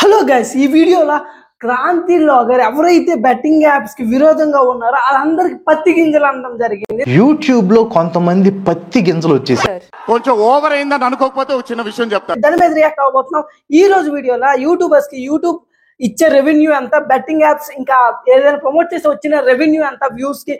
Hello guys, ఈ వీడియోలో Kranti logger ఎవరైతే బెట్టింగ్ యాప్స్ కి విరోధంగా ఉన్నారో వాళ్ళందరికి పత్తి గింజలు అనడం జరిగింది. యూట్యూబ్ లో కొంతమంది పత్తి గింజలు వచ్చేసారు. కొంచెం ఓవర్ అయిందని అనుకోకపోతే ఒక చిన్న విషయం చెప్తాను. దాని మీద రియాక్ట్ అవ్వబోతున్నాం. ఈ రోజు వీడియోలో యూట్యూబర్స్ కి యూట్యూబ్ ఇచ్చే రెవెన్యూ ఎంత, బెట్టింగ్ యాప్స్ ఇంకా ఏదైనా ప్రమోట్ చేసి వచ్చిన రెవెన్యూ ఎంత, వ్యూస్ కి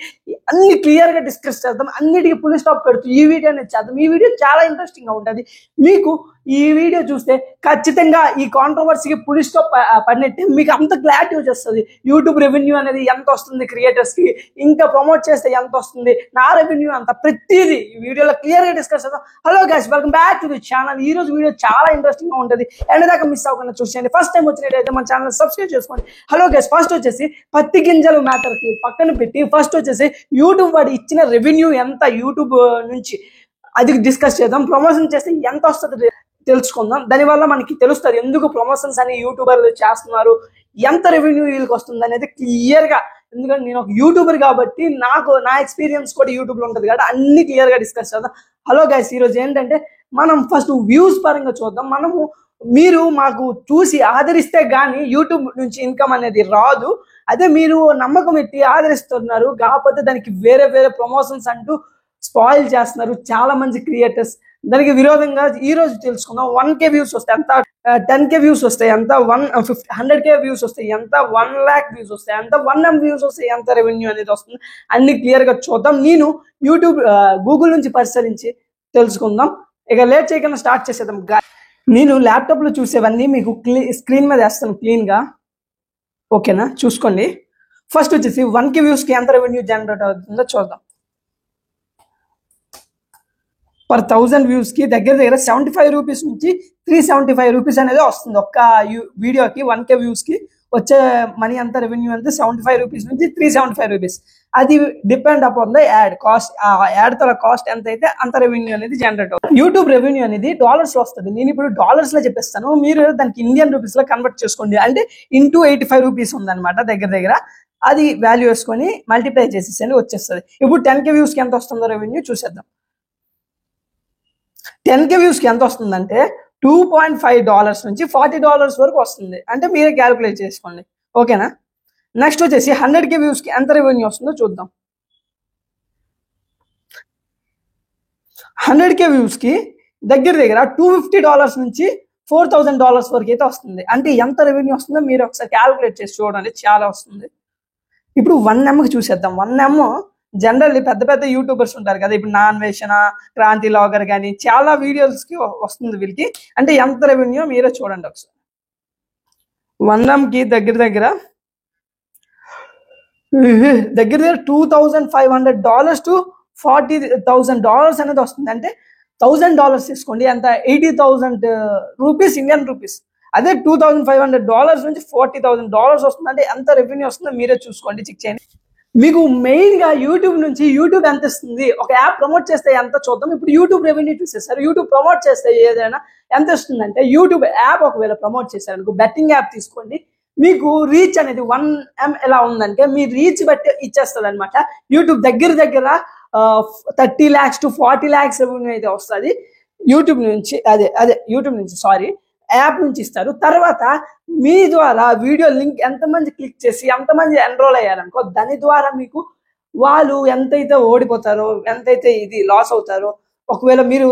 అన్ని క్లియర్ గా డిస్కస్ చేద్దాం. అన్నిటికీ ఫుల్ స్టాప్ పెడుతూ ఈ వీడియో అనేది చేద్దాం. ఈ వీడియో చాలా ఇంట్రెస్టింగ్ గా ఉంటుంది. మీకు ఈ వీడియో చూస్తే ఖచ్చితంగా ఈ కాంట్రవర్సీకి ఫుల్ స్టాప్ పడినట్టే. మీకు అంత క్లారిటీ వచ్చేస్తుంది. యూట్యూబ్ రెవెన్యూ అనేది ఎంత వస్తుంది క్రియేటర్స్ కి, ఇంకా ప్రమోట్ చేస్తే ఎంత వస్తుంది, నా రెవెన్యూ అంత, ప్రతిదీ ఈ వీడియోలో క్లియర్ గా డిస్కస్ చేద్దాం. Hello guys, welcome back to the channel. ఈ రోజు వీడియో చాలా ఇంట్రెస్టింగ్ గా ఉంటుంది. ఎండ్ దాకా మిస్ అవ్వకుండా చూసేయండి. ఫస్ట్ టైం వచ్చినట్టయితే మన ఛానల్ సబ్స్క్రైబ్ చేసుకోండి. హలో గైస్, ఫస్ట్ వచ్చేసి పత్తి గింజలు మ్యాటర్ కి పక్కన పెట్టి ఫస్ట్ వచ్చేసి యూట్యూబ్ వాడు ఇచ్చిన రెవెన్యూ ఎంత యూట్యూబ్ నుంచి అది డిస్కస్ చేద్దాం. ప్రమోషన్ చేస్తే ఎంత వస్తుంది తెలుసుకుందాం. దానివల్ల మనకి తెలుస్తుంది ఎందుకు ప్రమోషన్స్ అని యూట్యూబర్లు చేస్తున్నారు, ఎంత రెవెన్యూ వీళ్ళకి వస్తుంది అనేది క్లియర్ గా. ఎందుకంటే నేను ఒక యూట్యూబర్ కాబట్టి నాకు నా ఎక్స్పీరియన్స్ కూడా యూట్యూబ్ లో ఉంటుంది కాబట్టి అన్ని క్లియర్ గా డిస్కస్ చేద్దాం. హలో గైస్, ఈరోజు ఏంటంటే మనం ఫస్ట్ వ్యూస్ పరంగా చూద్దాం. మీరు మాకు చూసి ఆదరిస్తే గానీ యూట్యూబ్ నుంచి ఇన్కమ్ అనేది రాదు. అదే మీరు నమ్మకం పెట్టి ఆదరిస్తున్నారు కాకపోతే దానికి వేరే వేరే ప్రమోషన్స్ అంటూ స్పాయిల్ చేస్తున్నారు చాలా మంది క్రియేటర్స్. దానికి విరోధంగా ఈ రోజు తెలుసుకుందాం. 1K వ్యూస్ వస్తాయి ఎంత, 10K వ్యూస్ వస్తాయి ఎంత, 100K వ్యూస్ వస్తాయి ఎంత, 1 lakh వ్యూస్ వస్తాయి ఎంత, 1 M వ్యూస్ వస్తాయి ఎంత రెవెన్యూ అనేది వస్తుంది అన్ని క్లియర్ గా చూద్దాం. నేను యూట్యూబ్ గూగుల్ నుంచి పరిశీలించి తెలుసుకుందాం. ఇక లేట్ చేయకుండా స్టార్ట్ చేసేద్దాం. నేను ల్యాప్టాప్ లో చూసేవన్నీ మీకు స్క్రీన్ మీద వేస్తాను క్లీన్ గా, ఓకేనా? చూసుకోండి. ఫస్ట్ వచ్చేసి 1K వ్యూస్ కి ఎంత రెవెన్యూ జనరేట్ అవుతుందో చూద్దాం. పర్ 1000 వ్యూస్ కి దగ్గర 75 రూపీస్ నుంచి 375 రూపీస్ అనేది వస్తుంది. ఒక్క వీడియోకి 1K వ్యూస్ కి వచ్చే మనీ అంత రెవెన్యూ అంతా 75 రూపీస్ నుంచి 375 రూపీస్. అది depend upon the add cost. ఆ యాడ్ తల కాస్ట్ ఎంత అయితే అంత రెవెన్యూ అనేది జనరేట్ అవుతుంది. యూట్యూబ్ రెవెన్యూ అనేది డాలర్స్ లో వస్తుంది. నేను ఇప్పుడు డాలర్స్ లో చెప్పేస్తాను, మీరు దానికి ఇండియన్ రూపీస్ లో కన్వర్ట్ చేసుకోండి. అంటే ఇంటూ 85 రూపీస్ ఉందన్నమాట దగ్గర. అది వాల్యూ వేసుకొని మల్టిప్లై చేసేసి వచ్చేస్తుంది. ఇప్పుడు 10K వ్యూస్ కి ఎంత వస్తుందో రెవెన్యూ చూసేద్దాం. 10K వ్యూస్ కి ఎంత వస్తుందంటే $2.5 నుంచి $40 వరకు వస్తుంది. అంటే మీరే క్యాలిక్యులేట్ చేసుకోండి, ఓకేనా? నెక్స్ట్ వచ్చేసి 100K వ్యూస్ కి ఎంత రెవెన్యూ వస్తుందో చూద్దాం. 100K వ్యూస్ కి దగ్గర $250 నుంచి $4000 వరకు అయితే వస్తుంది. అంటే ఎంత రెవెన్యూ వస్తుందో మీరు ఒకసారి క్యాలిక్యులేట్ చేసి చూడండి, చాలా వస్తుంది. ఇప్పుడు 1 M కి చూసేద్దాం. 1 M జనరల్లీ పెద్ద పెద్ద యూట్యూబర్స్ ఉంటారు కదా, ఇప్పుడు నాన్వేషణ, క్రాంతి లాగర్ కానీ చాలా వీడియోస్ కి వస్తుంది వీళ్ళకి. అంటే ఎంత రెవెన్యూ మీరే చూడండి ఒకసారి. 1 M కి దగ్గర $2,500 to $40,000 అనేది వస్తుంది. అంటే $1,000 తీసుకోండి, అంత 80,000 రూపీస్ ఇండియన్ రూపీస్. అదే $2,500 నుంచి $40,000 వస్తుంది. అంటే ఎంత రెవెన్యూ వస్తుందో మీరే చూసుకోండి, చెక్ చేయండి. మీకు మెయిన్ గా యూట్యూబ్ నుంచి యూట్యూబ్ ఎంత ఇస్తుంది, ఒక యాప్ ప్రమోట్ చేస్తే ఎంత చూద్దాం. ఇప్పుడు యూట్యూబ్ రెవెన్యూ చూసేస్తారు. యూట్యూబ్ ప్రమోట్ చేస్తే ఏదైనా ఎంత ఇస్తుందంటే, యూట్యూబ్ యాప్ ఒకవేళ ప్రమోట్ చేశారు, బెట్టింగ్ యాప్ తీసుకోండి, మీకు రీచ్ అనేది 1 M ఎలా ఉందంటే మీ రీచ్ బట్టి ఇచ్చేస్తుంది అనమాట. యూట్యూబ్ దగ్గర 30 lakhs to 40 lakhs రెవెన్యూ అయితే వస్తుంది యూట్యూబ్ నుంచి. యూట్యూబ్ నుంచి యాప్ నుంచి ఇస్తారు. తర్వాత మీ ద్వారా వీడియో లింక్ ఎంతమంది క్లిక్ చేసి ఎంతమంది ఎన్రోల్ అయ్యారనుకో, దాని ద్వారా మీకు వాళ్ళు ఎంతైతే ఓడిపోతారో, ఎంతైతే ఇది లాస్ అవుతారో, ఒకవేళ మీరు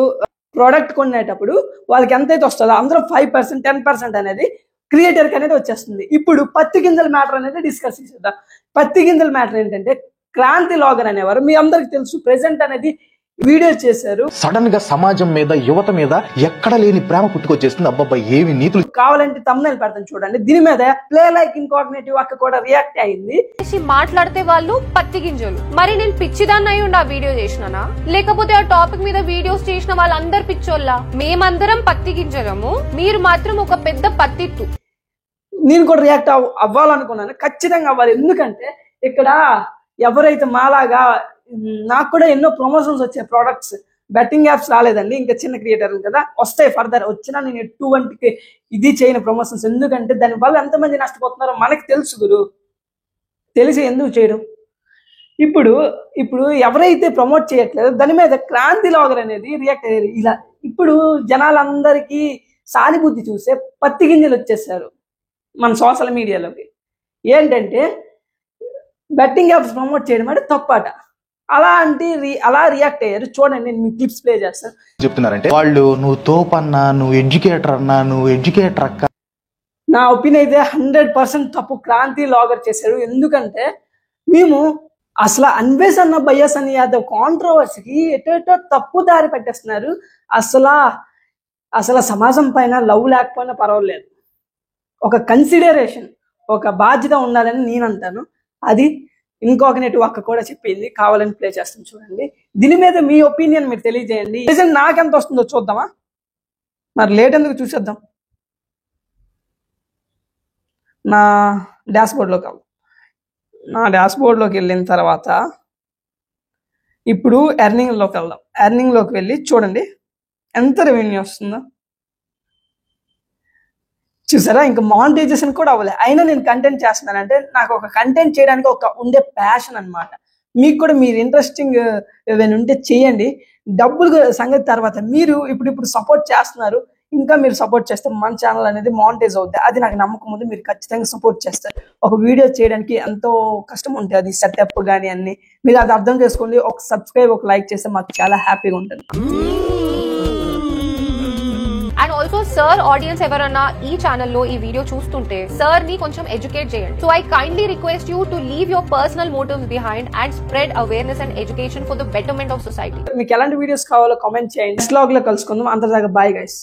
ప్రోడక్ట్ కొనేటప్పుడు వాళ్ళకి ఎంతైతే వస్తుందో అందులో 5%, 10% అనేది క్రియేటర్కి అనేది వచ్చేస్తుంది. ఇప్పుడు పత్తి గింజల మ్యాటర్ అనేది డిస్కస్ చేద్దాం. పత్తి గింజల మ్యాటర్ ఏంటంటే, క్రాంతి లాగర్ అనేవారు మీ అందరికి తెలుసు, ప్రెసెంట్ అనేది వీడియో చేశారు. సడన్ గా సమాజం మీద, యువత మీద ఎక్కడ లేని ప్రేమ పుట్టుకొచ్చేస్తుంది. అబ్బాబ్బా ఏమి నీతులు. కావాలంటే తమ్ముళ్ళు పెడతాను చూడండి. దీని మీద ప్లే లైక్ ఇన్కాగ్నేటివ్ అక్క కూడా రియాక్ట్ అయింది. మాట్లాడితే వాళ్ళు పత్తి గింజలు. మరి నేను పిచ్చిదాన్ని అయి ఉండి ఆ వీడియో చేసినానా, లేకపోతే ఆ టాపిక్ మీద వీడియోస్ చేసిన వాళ్ళందరు పిచ్చోళ్ళ? మేమందరం పత్తి గింజలము, మీరు మాత్రం ఒక పెద్ద పత్తిత్తు. నేను కూడా రియాక్ట్ అవ్వాలనుకున్నాను, ఖచ్చితంగా అవ్వాలి. ఎందుకంటే ఇక్కడ ఎవరైతే మాలాగా, నాకు కూడా ఎన్నో ప్రమోషన్స్ వచ్చాయి ప్రోడక్ట్స్, బెట్టింగ్ యాప్స్ రాలేదండి, ఇంకా చిన్న క్రియేటర్ కదా, వస్తాయి ఫర్దర్. వచ్చినా నేను ఎటువంటి ఇది చేయను ప్రమోషన్స్. ఎందుకంటే దానివల్ల ఎంతమంది నష్టపోతున్నారో మనకి తెలుసు గురు, తెలిసి ఎందుకు చేయడం. ఇప్పుడు ఎవరైతే ప్రమోట్ చేయట్లేదు దాని మీద క్రాంతి లాగర్ అనేది రియాక్ట్ అయ్యారు. ఇలా ఇప్పుడు జనాలందరికీ సానుభూతి చూసే పత్తి గింజలు వచ్చేసారు. మన సోషల్ మీడియాలోకి. ఏంటంటే బెట్టింగ్ యాప్స్ ప్రమోట్ చేయడం అంటే తప్పట. అలా రియాక్ట్ అయ్యారు. చూడండి, నేను మీకు క్లిప్స్ ప్లే చేస్తాను. చెప్తున్నారంటే వాళ్ళు నువ్వు తోపన్నా, నువ్వు ఎడ్యుకేటర్ అన్నా, నువ్వు ఎడ్యుకేటర్ అక్క. నా ఒపీనియన్ అయితే 100% తప్పు క్రాంతి లాగర్ చేశారు. ఎందుకంటే మేము అసలు అన్వేషణ బయ్యస్ అని యాదవ్ కాంట్రవర్సీకి ఎటో తప్పు దారి పెట్టేస్తున్నారు. అసలు సమాజం పైన లవ్ లేకపోయినా పర్వాలేదు, ఒక కన్సిడరేషన్, ఒక బాధ్యత ఉండాలని నేను అంటాను. అది ఇంకొక నెటివ్ అక్క కూడా చెప్పింది. కావాలని ప్లే చేస్తాను, చూడండి. దీని మీద మీ ఒపీనియన్ మీరు తెలియజేయండి. రిజల్ట్ నాకెంత వస్తుందో చూద్దామా? మరి లేట్ ఎందుకు, చూసేద్దాం. నా డాష్బోర్డ్లోకి వెళ్ళిన తర్వాత ఇప్పుడు ఎర్నింగ్లోకి వెళ్దాం. ఎర్నింగ్లోకి వెళ్ళి చూడండి ఎంత రెవెన్యూ వస్తుందో. చూసారా, ఇంకా మానిటైజేషన్ కూడా అవ్వలేదు. అయినా నేను కంటెంట్ చేస్తున్నానంటే నాకు ఒక కంటెంట్ చేయడానికి ఉండే ప్యాషన్ అన్నమాట. మీకు కూడా మీరు ఇంట్రెస్టింగ్ ఏదైనా ఉంటే చేయండి. డబ్బులు సంగతి తర్వాత. మీరు ఇప్పుడు సపోర్ట్ చేస్తున్నారు, ఇంకా మీరు సపోర్ట్ చేస్తే మన ఛానల్ అనేది మానిటైజ్ అవుతుంది. అది నాకు నమ్మకం ఉంది. మీరు ఖచ్చితంగా సపోర్ట్ చేస్తారు. ఒక వీడియో చేయడానికి ఎంతో కష్టం ఉంటుంది, అది సెటప్ కానీ అన్ని. మీరు అది అర్థం చేసుకోండి. ఒక సబ్స్క్రైబ్, ఒక లైక్ చేస్తే మాకు చాలా హ్యాపీగా ఉంటుంది. అండ్ ఆల్సో సార్ ఆడియన్స్ ఎవరన్నా ఈ ఛానల్లో ఈ వీడియో చూస్తుంటే సార్ ని కొంచెం ఎడ్యుకేట్ చేయండి. So I kindly request you to leave your personal motives behind and spread awareness and education for the betterment of society. మీకు ఎలాంటి వీడియోస్ కావాలో కామెంట్ చేయండి. నెక్స్ట్ వ్లాగ్ లో కలుసుకుందాం. అంతదాకా బాయ్ గైస్.